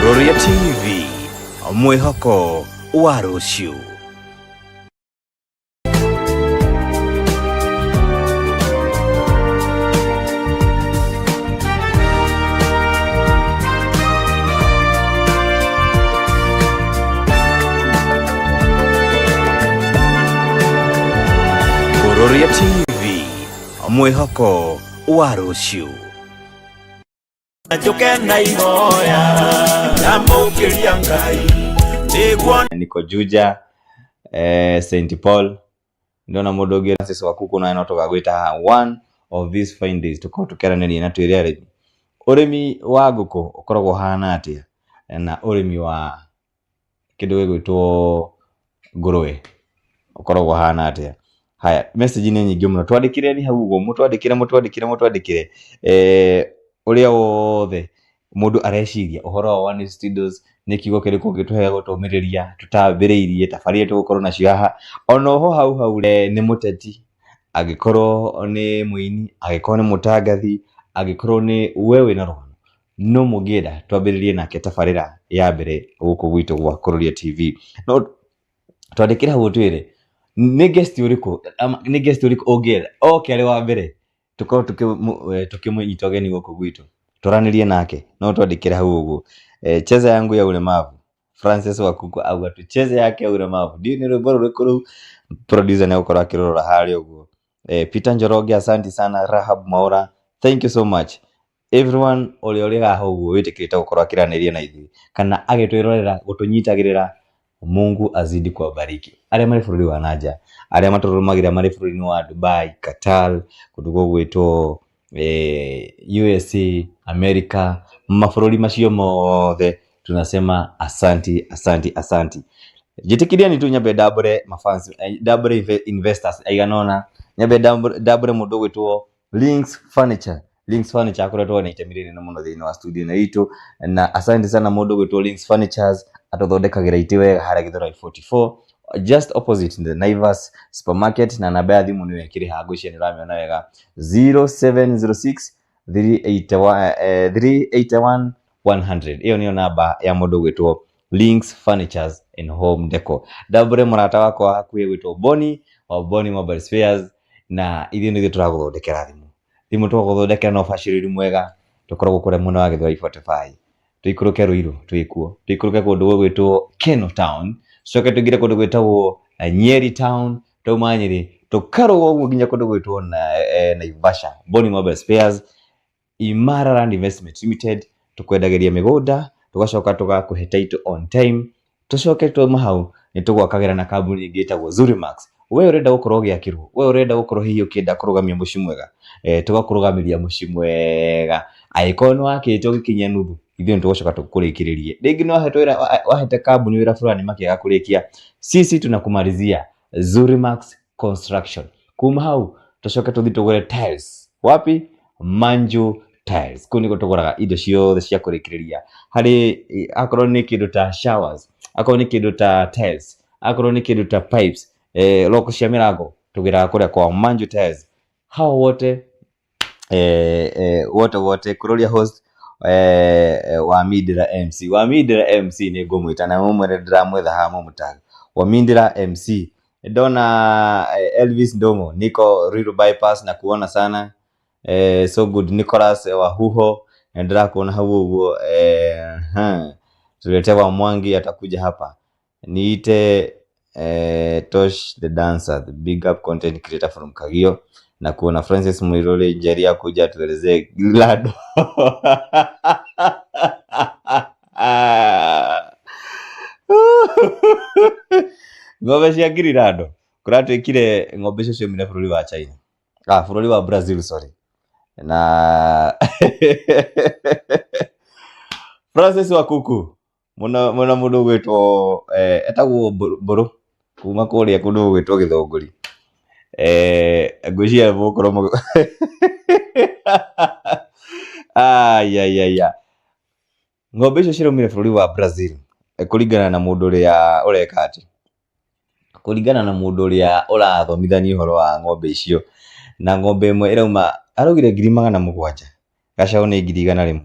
Kuroria TV, mwihoko wa ruciu. Kuroria TV, mwihoko wa ruciu. Niko Juja St. Paul ndio na mudogi Francis wa Kuku na notoka gwita one of these fine days tuko tukeranĩria na twĩrĩa ũrĩmi wa ngũkũ ũkoragwo hana atia na ũrĩmi wa kĩndũ gĩgwĩtwo ngũrũwe ũkoragwo hana atia. Haya, message nĩ nyingĩ mũno, twandĩkire ni hau ũguo, mũtwandĩkire ũrĩa wothe mũndũ areciria ũhoro wa One Studios nĩ kiugo kĩrĩkũ gĩtũhe gũtũmĩrĩria tũtabĩrĩirie tabarĩre tũgũkorwo nacio haha. Ona ho hau nĩ mũteti, angĩkorwo nĩ mũini, angĩkorwo nĩ mũtangathi, angĩkorwo nĩ wewe na roho no mũngĩenda twambĩrĩrie nake tabarĩra ya mbere gũkũ gwitũ gwa Kuroria TV. No twandĩkire hau twĩre nĩ guest ũrĩkũ ũngĩenda oke arĩ wa mbere tukorwo tukimũnyita ũgeni gũkũ gwitũ tũranĩrie nake, no twandĩkire hau ũguo. Cheza yangu ya ulemavu Francis wa Kuku auga tu cheza yake ya ulemavu ndio ni rwĩmbo rũrĩkũ rũu producer nĩ gũkorwo akĩrora harĩa ũguo. Peter Njoroge asante sana. Rahab Maura thank you so much everyone ũrĩa haha ũguo wĩtĩkĩrĩte gũkorwo akĩranĩria na ithuĩ kana agĩtwĩrorera gũtũnyitagĩrĩra. Mungu azidi kuwabariki. Arĩa marĩ bũrũri wa nanja, arĩa matũrũmagĩrĩra marĩ bũrũri wa Dubai, Qatar, kũndũ gwĩtwo USA, America, mabũrũri macio mothe tunasema asanti. Jitikiria ni tu nyambe ndambũre mafans, ndambũre investors aiganona, nyambe ndambũre mũndũ gwĩtwo Links Furniture. Links Furniture akoretwo na itemi rĩnene mũno thĩinĩ wa studio na itũ, na asante sana mũndũ gwĩtwo Links Furnitures atũthondekagĩra itĩ wega harĩa Gĩthũrai 44 just opposite the Naivas supermarket, na namba ya thimũ nĩ ĩkĩrĩ haha ngũcia nĩ ũramĩona wega 0706 381 100. Iyo niyo namba ya mũndũ gwĩtwo Links Furnitures and Home Decor. Ndambũre mũrata wakwa hakuhĩ gwĩtwo Boni Mobile Spares, na ithuĩ nĩ tũragũthondekera thimũ tũgũthondekera na ũbacĩrĩri mwega. Tũkoragwo kũrĩa mwena wa Gĩthũrai 45, tuikũrũke Ruiru twĩkuo, tuikũrũke kũndũ gwĩtwo Keno Town, coke tũingĩre kũndũ gwĩtagwo Nyeri Town, tauma Nyeri tũkarũga ũguo nginya kũndũ gwĩtwo Naivasha. Boni Mobile Spares, Imara Land Investment Limited, tukwendagĩria mĩgũnda, tugacoka tugakũhe title on time, tucoke tuma hau nĩ tũgwakagĩra na kambuni ĩngĩ ĩtagwo Zurimax. Wewe urenda gũkorwo gĩakĩrwo, wewe urenda gũkorwo hihi ũkĩenda kũrũgamia mũciĩ mwega, tugakũrũgamĩria mũciĩ mwega. Angĩkorwo nĩ wakĩte ũgĩkinyia nuthu, ithuĩ nĩtũgũcoka tũkũrĩkĩrĩrie. Rĩngĩ nĩ wahete kambuni wĩra fulani makĩaga kũrĩkia, sisi tunakumalizia Zurimax Construction. Kuma hau tucoke tũthiĩ tũgũre tiles. Wapi? Manju Tiles. Kũu nĩkuo tũgũraga indo ciothe cia kũrĩkĩrĩria harĩ akorwo nĩ kĩndũ ta showers, akorwo nĩ kĩndũ ta tiles, akorwo nĩ kĩndũ ta pipes, loko cia mĩrango tũgĩraga kũrĩa kwa Manju Tiles. Hao wote Kuroria host Wamindira MC. Wamindira MC nĩ ngũmwĩta na mũmwere ndĩramwetha haha mũmũtag. Wamindira MC. Ndona Elvis Ndomo niko Ruiru bypass na kuona sana. So good Nicholas wa Huho ndĩrakuona hau ũguo. Tulete wa Mwangi atakuja hapa. Niite Tosh the dancer, the big up content creator from Kagio, na kuona Francis Muirole Njeri akuja tuelezee Gilado. Ng'ombe cia Gilado kuratwĩkire ng'ombe icio ciumire bũrũri wa China, bũrũri wa Brazil sorry, na Francis wa Kuku muna mũndũ gwĩtwo etagwo Mbũrũ kuma kũrĩa kũndũ gwĩtwo Gĩthũngũri. Ngwĩciria mũkorwo ng'ombe icio ciraumire bũrũri wa Brazil kũringana na mũndũ ũrĩa ũreka atĩ, kũringana na mũndũ ũrĩa ũrathomithania ũhoro wa ng'ombe icio, na ng'ombe ĩmwe ĩrauma araugire 700,000, gacaũ nĩ 100,000.